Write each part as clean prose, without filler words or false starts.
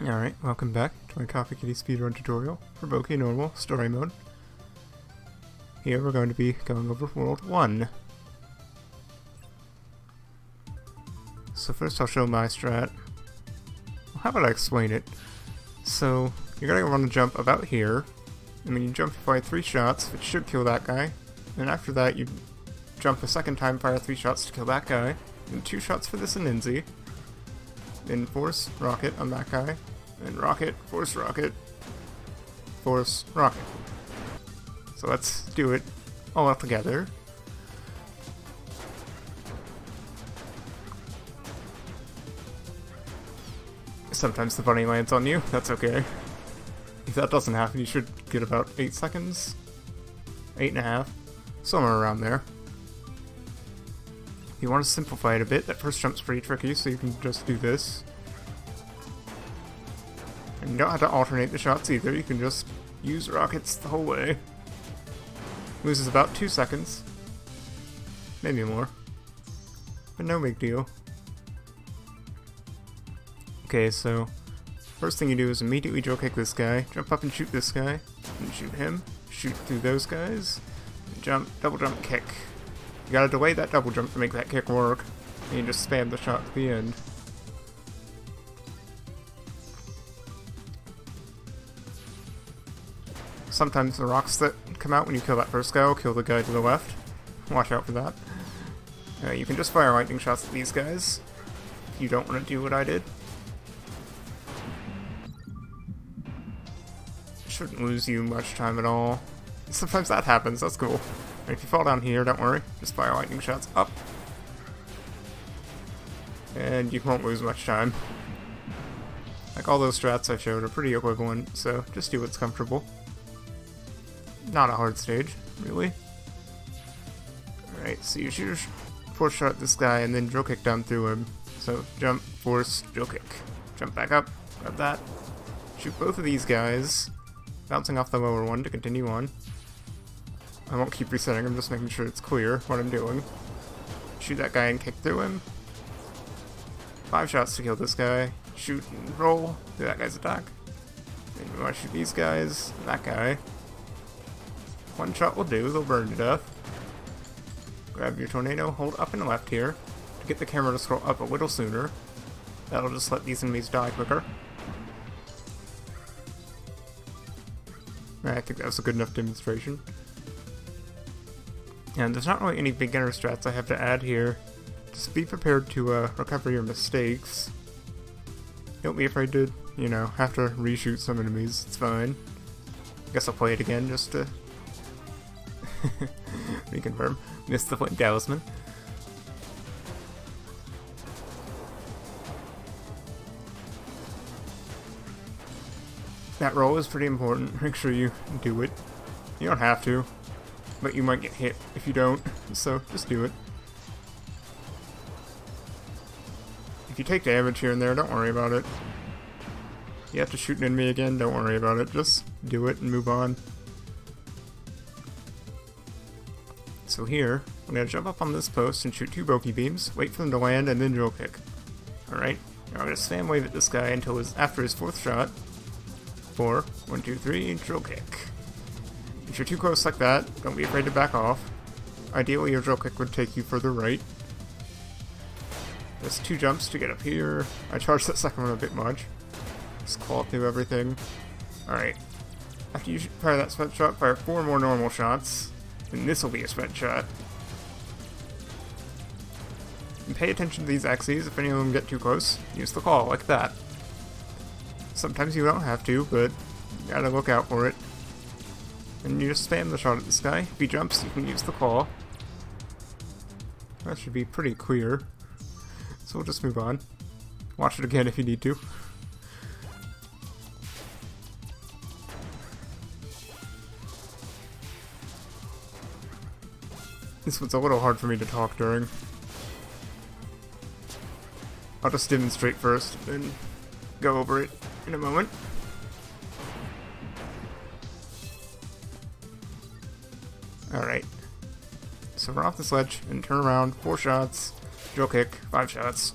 Alright, welcome back to my Coffee Kitty Speedrun tutorial for Boki Normal Story Mode. Here we're going to be going over World 1. So first I'll show my strat. Well, how about I explain it? So, you're going to want to jump about here, and then you jump to fire 3 shots, which should kill that guy. And after that you jump a second time, fire 3 shots to kill that guy, and 2 shots for this Ninzi. Then force rocket on that guy, and rocket, force rocket, force rocket. So let's do it all together. Sometimes the bunny lands on you, that's okay. If that doesn't happen, you should get about 8 seconds. 8.5, somewhere around there. You want to simplify it a bit. That first jump's pretty tricky, so you can just do this. And you don't have to alternate the shots either, you can just use rockets the whole way. Loses about 2 seconds. Maybe more. But no big deal. Okay, so first thing you do is immediately drill kick this guy, jump up and shoot this guy, and shoot him, shoot through those guys, and jump, double jump, kick. You gotta delay that double jump to make that kick work, and you just spam the shot to the end. Sometimes the rocks that come out when you kill that first guy will kill the guy to the left. Watch out for that. You can just fire lightning shots at these guys, if you don't want to do what I did. Shouldn't lose you much time at all. Sometimes that happens, that's cool. And if you fall down here, don't worry, just fire lightning shots up. And you won't lose much time. Like all those strats I showed are pretty equivalent, so just do what's comfortable. Not a hard stage, really. Alright, so you shoot a force shot at this guy and then drill kick down through him. So jump, force, drill kick. Jump back up, grab that. Shoot both of these guys, bouncing off the lower one to continue on. I won't keep resetting, I'm just making sure it's clear what I'm doing. Shoot that guy and kick through him. 5 shots to kill this guy. Shoot and roll through that guy's attack. Then you want to shoot these guys, and that guy. 1 shot will do, they'll burn to death. Grab your tornado, hold up and left here to get the camera to scroll up a little sooner. That'll just let these enemies die quicker. I think that was a good enough demonstration. And there's not really any beginner strats I have to add here. Just be prepared to recover your mistakes. Don't be afraid to, you know, have to reshoot some enemies, it's fine. Guess I'll play it again just to reconfirm. Missed the Flint Talisman. That roll is pretty important, make sure you do it. You don't have to, but you might get hit if you don't, so just do it. If you take damage here and there, don't worry about it. You have to shoot an enemy again, don't worry about it, just do it and move on. So here, I'm going to jump up on this post and shoot 2 Boki beams, wait for them to land, and then drill kick. Alright, now I'm going to spam wave at this guy until after his 4th shot. 4, 1, 2, 3, drill kick. If you're too close like that, don't be afraid to back off. Ideally your drill kick would take you further right. There's 2 jumps to get up here. I charged that second one a bit much. Just claw through everything. Alright. After you fire that spread shot, fire 4 more normal shots. And this will be a spread shot. And pay attention to these axes. If any of them get too close, use the claw like that. Sometimes you don't have to, but you gotta look out for it. And you just spam the shot at this guy. If he jumps, you can use the claw. That should be pretty clear. So we'll just move on. Watch it again if you need to. This one's a little hard for me to talk during. I'll just demonstrate first, then go over it in a moment. Alright. So run off this ledge and turn around, 4 shots, drill kick, 5 shots.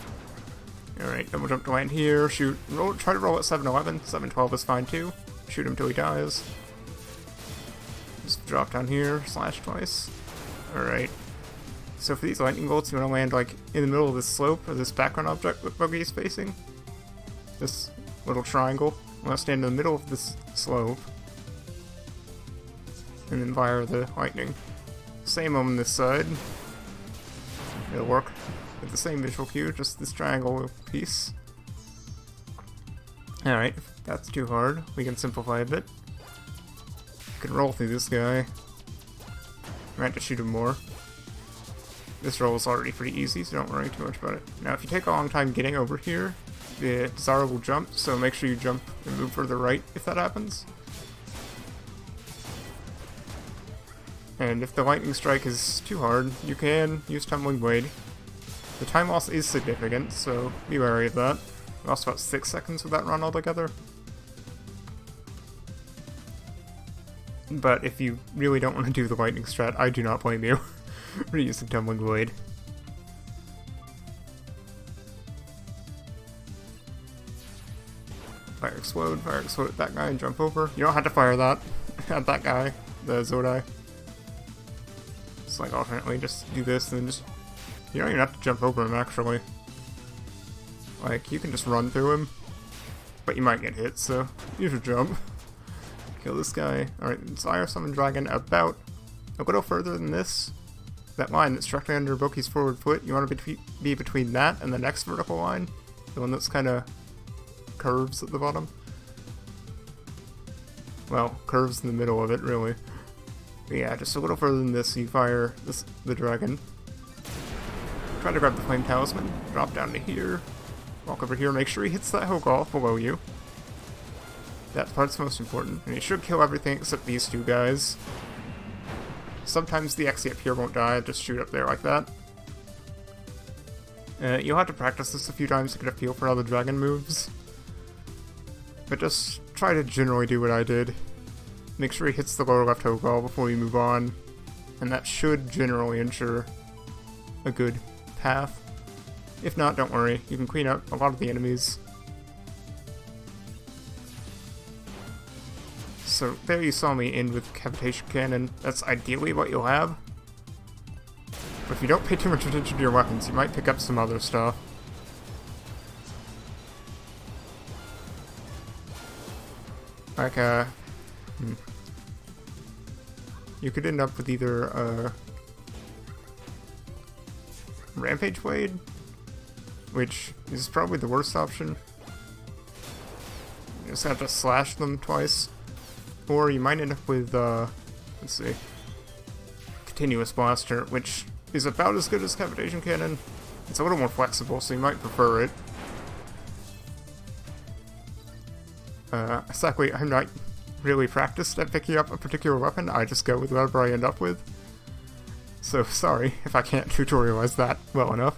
Alright, double jump to land here, shoot, roll, try to roll at 7-11, 7-12 is fine too. Shoot him till he dies. Just drop down here, slash twice. Alright. So for these lightning bolts, you want to land like in the middle of this slope, or this background object that Boki is facing. This little triangle. You want to stand in the middle of this slope. And then fire the lightning. Same on this side. It'll work with the same visual cue, just this triangle piece. Alright, if that's too hard, we can simplify a bit. We can roll through this guy. Might have to shoot him more. This roll is already pretty easy, so don't worry too much about it. Now, if you take a long time getting over here, the Zara will jump, so make sure you jump and move further right if that happens. And if the lightning strike is too hard, you can use Tumbling Blade. The time loss is significant, so be wary of that. We lost about 6 seconds with that run altogether. But if you really don't want to do the lightning strat, I do not blame you for using Tumbling Blade. Fire explode at that guy and jump over. You don't have to fire that at that guy, the Zodai. Just like alternately, just do this and then just... You don't even have to jump over him actually. Like, you can just run through him. But you might get hit, so use your jump. Kill this guy. Alright, Fire Summon Dragon about a little further than this. That line that's directly under Boki's forward foot, you want to be between that and the next vertical line. The one that's kind of curves at the bottom. Well, curves in the middle of it, really. But yeah, just a little further than this, you fire the dragon. Try to grab the Flame Talisman, drop down to here, walk over here, make sure he hits that Hogolf below you. That part's most important, and he should kill everything except these two guys. Sometimes the Xe up here won't die, just shoot up there like that. You'll have to practice this a few times to get a feel for how the dragon moves. But just try to generally do what I did. Make sure he hits the lower left Hogol before you move on, and that should generally ensure a good path. If not, don't worry, you can clean up a lot of the enemies. So there you saw me end with Cavitation Cannon. That's ideally what you'll have. But if you don't pay too much attention to your weapons, you might pick up some other stuff. Like, you could end up with either a Rampage Blade, which is probably the worst option. You just have to slash them twice. Or you might end up with, let's see, Continuous Blaster, which is about as good as Cavitation Cannon. It's a little more flexible, so you might prefer it. Exactly, I'm not really practiced at picking up a particular weapon, I just go with whatever I end up with. So sorry if I can't tutorialize that well enough.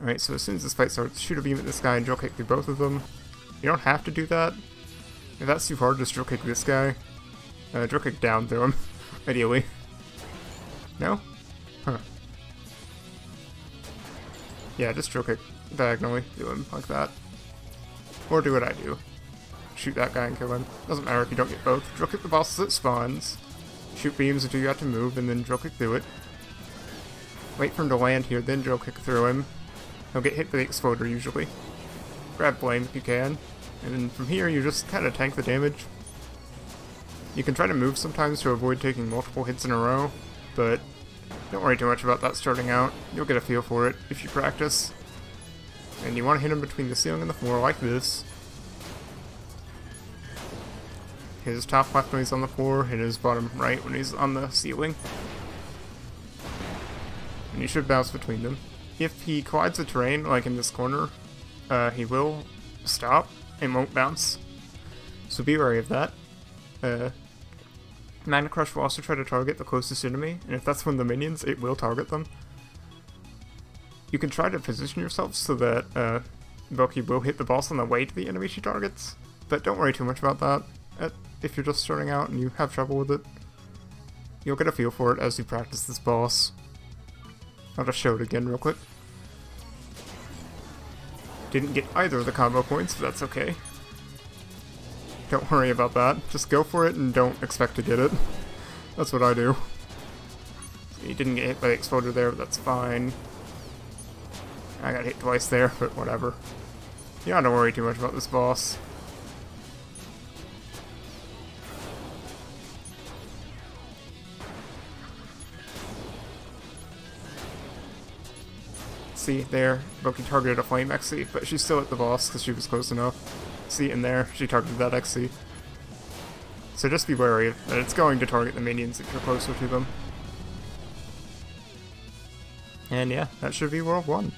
Alright, so as soon as this fight starts, shoot a beam at this guy and drill kick through both of them. You don't have to do that. If that's too hard, just drill kick this guy. Drill kick down through him, ideally. No? Huh. Yeah, just drill kick diagonally through him, like that. Or do what I do. Shoot that guy and kill him. Doesn't matter if you don't get both. Drill kick the boss as it spawns. Shoot beams until you have to move, and then drill kick through it. Wait for him to land here, then drill kick through him. He'll get hit by the exploder usually. Grab flame if you can. And then from here, you just kind of tank the damage. You can try to move sometimes to avoid taking multiple hits in a row, but don't worry too much about that starting out. You'll get a feel for it if you practice. And you want to hit him between the ceiling and the floor like this. Hit his top left when he's on the floor, hit his bottom right when he's on the ceiling. And you should bounce between them. If he collides the terrain, like in this corner, he will stop and won't bounce. So be wary of that. Magna Crush will also try to target the closest enemy, and if that's one of the minions, it will target them. You can try to position yourself so that Boki will hit the boss on the way to the enemy she targets, but don't worry too much about that. If you're just starting out and you have trouble with it, you'll get a feel for it as you practice this boss. I'll just show it again real quick. Didn't get either of the combo points, but that's okay. Don't worry about that. Just go for it and don't expect to get it. That's what I do. He didn't get hit by the exploder there, but that's fine. I got hit twice there, but whatever. You don't have to worry too much about this boss. See, there, Boki targeted a flame XC, but she's still at the boss because she was close enough. See, in there, she targeted that XC. So just be wary that it's going to target the minions if you're closer to them. And yeah, that should be World 1.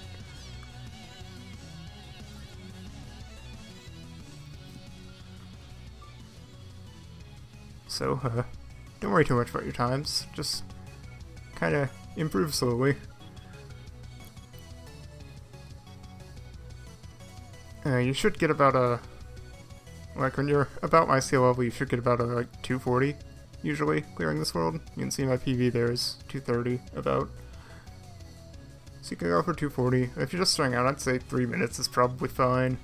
So, don't worry too much about your times, just kinda improve slowly. You should get about a... Like, when you're about my skill level, you should get about a, like, 240, usually, clearing this world. You can see my PV there is 230, about. So you can go for 240. If you're just starting out, I'd say 3 minutes is probably fine.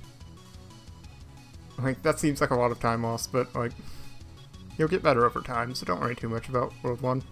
Like, that seems like a lot of time lost, but, like, you'll get better over time, so don't worry too much about World 1.